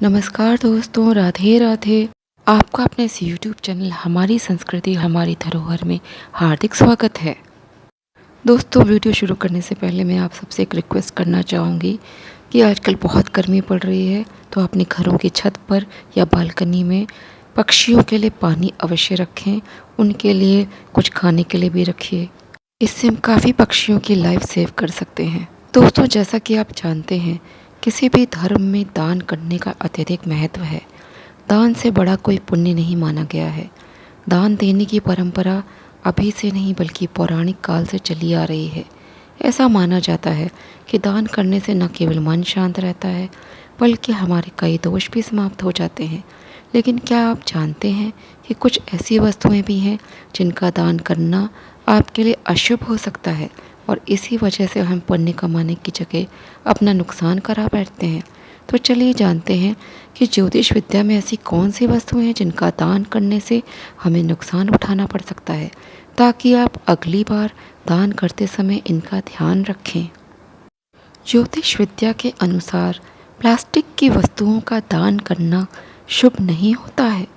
नमस्कार दोस्तों, राधे राधे। आपका अपने इस यूट्यूब चैनल हमारी संस्कृति हमारी धरोहर में हार्दिक स्वागत है। दोस्तों, वीडियो शुरू करने से पहले मैं आप सबसे एक रिक्वेस्ट करना चाहूँगी कि आजकल बहुत गर्मी पड़ रही है, तो अपने घरों की छत पर या बालकनी में पक्षियों के लिए पानी अवश्य रखें। उनके लिए कुछ खाने के लिए भी रखिए। इससे हम काफ़ी पक्षियों की लाइफ सेव कर सकते हैं। दोस्तों, जैसा कि आप जानते हैं, किसी भी धर्म में दान करने का अत्यधिक महत्व है। दान से बड़ा कोई पुण्य नहीं माना गया है। दान देने की परंपरा अभी से नहीं बल्कि पौराणिक काल से चली आ रही है। ऐसा माना जाता है कि दान करने से न केवल मन शांत रहता है बल्कि हमारे कई दोष भी समाप्त हो जाते हैं। लेकिन क्या आप जानते हैं कि कुछ ऐसी वस्तुएं भी हैं जिनका दान करना आपके लिए अशुभ हो सकता है, और इसी वजह से हम पुण्य कमाने की जगह अपना नुकसान करा बैठते हैं। तो चलिए जानते हैं कि ज्योतिष विद्या में ऐसी कौन सी वस्तुएं हैं जिनका दान करने से हमें नुकसान उठाना पड़ सकता है, ताकि आप अगली बार दान करते समय इनका ध्यान रखें। ज्योतिष विद्या के अनुसार प्लास्टिक की वस्तुओं का दान करना शुभ नहीं होता है।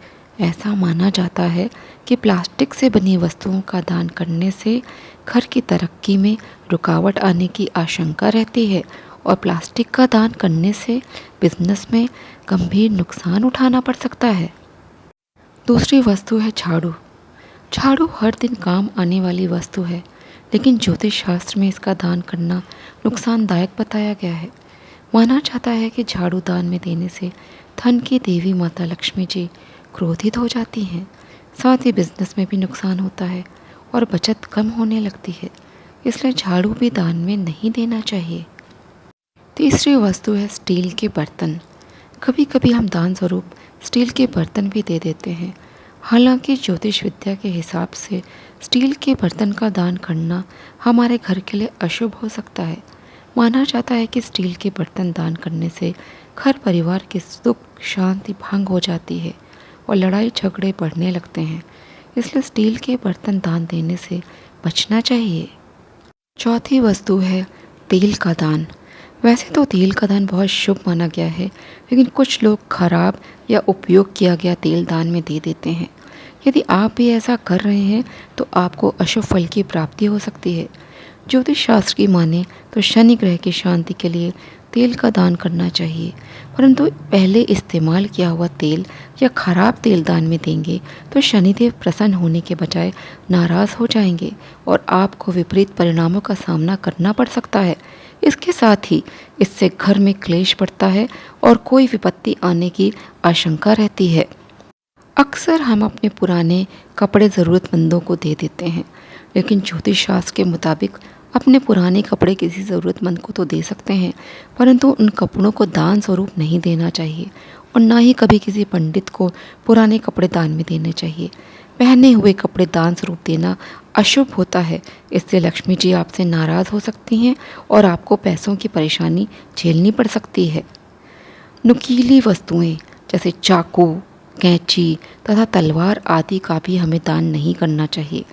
ऐसा माना जाता है कि प्लास्टिक से बनी वस्तुओं का दान करने से घर की तरक्की में रुकावट आने की आशंका रहती है, और प्लास्टिक का दान करने से बिजनेस में गंभीर नुकसान उठाना पड़ सकता है। दूसरी वस्तु है झाड़ू। झाड़ू हर दिन काम आने वाली वस्तु है, लेकिन ज्योतिष शास्त्र में इसका दान करना नुकसानदायक बताया गया है। माना जाता है कि झाड़ू दान में देने से धन की देवी माता लक्ष्मी जी क्रोधित हो जाती हैं। साथ ही बिजनेस में भी नुकसान होता है और बचत कम होने लगती है। इसलिए झाड़ू भी दान में नहीं देना चाहिए। तीसरी वस्तु है स्टील के बर्तन। कभी कभी हम दान स्वरूप स्टील के बर्तन भी दे देते हैं। हालांकि ज्योतिष विद्या के हिसाब से स्टील के बर्तन का दान करना हमारे घर के लिए अशुभ हो सकता है। माना जाता है कि स्टील के बर्तन दान करने से घर परिवार की सुख शांति भंग हो जाती है और लड़ाई झगड़े बढ़ने लगते हैं। इसलिए स्टील के बर्तन दान देने से बचना चाहिए। चौथी वस्तु है तेल का दान। वैसे तो तेल का दान बहुत शुभ माना गया है, लेकिन कुछ लोग खराब या उपयोग किया गया तेल दान में दे देते हैं। यदि आप भी ऐसा कर रहे हैं तो आपको अशुभ फल की प्राप्ति हो सकती है। ज्योतिष शास्त्र की माने तो शनि ग्रह की शांति के लिए तेल का दान करना चाहिए, परंतु पहले इस्तेमाल किया हुआ तेल या खराब तेल दान में देंगे तो शनिदेव प्रसन्न होने के बजाय नाराज़ हो जाएंगे और आपको विपरीत परिणामों का सामना करना पड़ सकता है। इसके साथ ही इससे घर में क्लेश बढ़ता है और कोई विपत्ति आने की आशंका रहती है। अक्सर हम अपने पुराने कपड़े ज़रूरतमंदों को दे देते हैं, लेकिन ज्योतिष शास्त्र के मुताबिक अपने पुराने कपड़े किसी ज़रूरतमंद को तो दे सकते हैं, परंतु उन कपड़ों को दान स्वरूप नहीं देना चाहिए, और ना ही कभी किसी पंडित को पुराने कपड़े दान में देने चाहिए। पहने हुए कपड़े दान स्वरूप देना अशुभ होता है। इससे लक्ष्मी जी आपसे नाराज़ हो सकती हैं और आपको पैसों की परेशानी झेलनी पड़ सकती है। नुकीली वस्तुएं जैसे चाकू, कैंची तथा तलवार आदि का भी हमें दान नहीं करना चाहिए।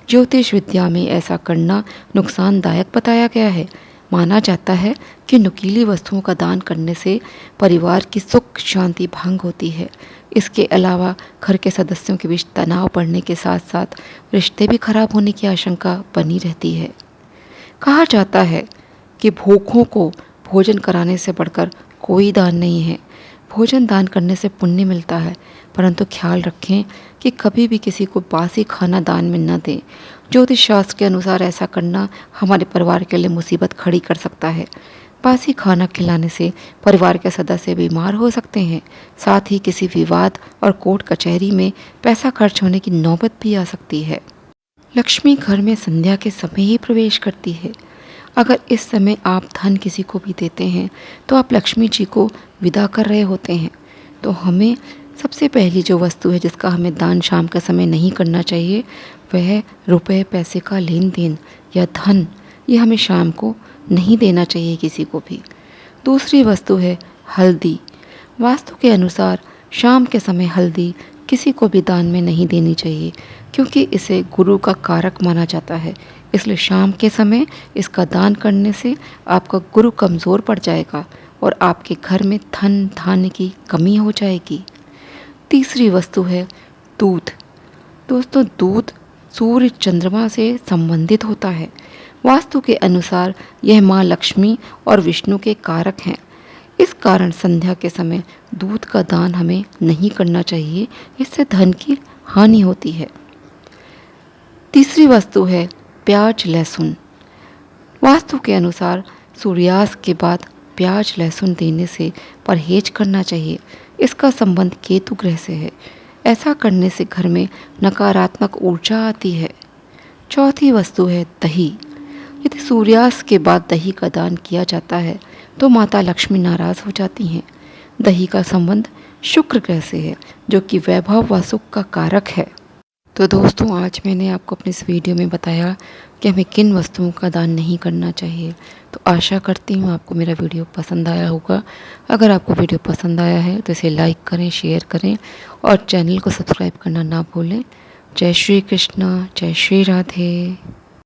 ज्योतिष विद्या में ऐसा करना नुकसानदायक बताया गया है। माना जाता है कि नुकीली वस्तुओं का दान करने से परिवार की सुख शांति भंग होती है। इसके अलावा घर के सदस्यों के बीच तनाव बढ़ने के साथ साथ रिश्ते भी खराब होने की आशंका बनी रहती है। कहा जाता है कि भूखों को भोजन कराने से बढ़कर कोई दान नहीं है। भोजन दान करने से पुण्य मिलता है, परंतु ख्याल रखें कि कभी भी किसी को बासी खाना दान में न दें। ज्योतिष शास्त्र के अनुसार ऐसा करना हमारे परिवार के लिए मुसीबत खड़ी कर सकता है। बासी खाना खिलाने से परिवार के सदस्य बीमार हो सकते हैं। साथ ही किसी विवाद और कोर्ट कचहरी में पैसा खर्च होने की नौबत भी आ सकती है। लक्ष्मी घर में संध्या के समय ही प्रवेश करती है। अगर इस समय आप धन किसी को भी देते हैं तो आप लक्ष्मी जी को विदा कर रहे होते हैं। तो हमें सबसे पहली जो वस्तु है जिसका हमें दान शाम के समय नहीं करना चाहिए, वह है रुपए पैसे का लेन देन या धन। ये हमें शाम को नहीं देना चाहिए किसी को भी। दूसरी वस्तु है हल्दी। वास्तु के अनुसार शाम के समय हल्दी किसी को भी दान में नहीं देनी चाहिए, क्योंकि इसे गुरु का कारक माना जाता है। इसलिए शाम के समय इसका दान करने से आपका गुरु कमज़ोर पड़ जाएगा और आपके घर में धन धान्य की कमी हो जाएगी। तीसरी वस्तु है दूध। दोस्तों, दूध सूर्य चंद्रमा से संबंधित होता है। वास्तु के अनुसार यह माँ लक्ष्मी और विष्णु के कारक हैं। इस कारण संध्या के समय दूध का दान हमें नहीं करना चाहिए, इससे धन की हानि होती है। तीसरी वस्तु है प्याज लहसुन। वास्तु के अनुसार सूर्यास्त के बाद प्याज लहसुन देने से परहेज करना चाहिए। इसका संबंध केतु ग्रह से है। ऐसा करने से घर में नकारात्मक ऊर्जा आती है। चौथी वस्तु है दही। यदि सूर्यास्त के बाद दही का दान किया जाता है तो माता लक्ष्मी नाराज हो जाती हैं। दही का संबंध शुक्र ग्रह से है, जो कि वैभव व सुख का कारक है। तो दोस्तों, आज मैंने आपको अपने इस वीडियो में बताया कि हमें किन वस्तुओं का दान नहीं करना चाहिए। तो आशा करती हूँ आपको मेरा वीडियो पसंद आया होगा। अगर आपको वीडियो पसंद आया है तो इसे लाइक करें, शेयर करें और चैनल को सब्सक्राइब करना ना भूलें। जय श्री कृष्णा, जय श्री राधे।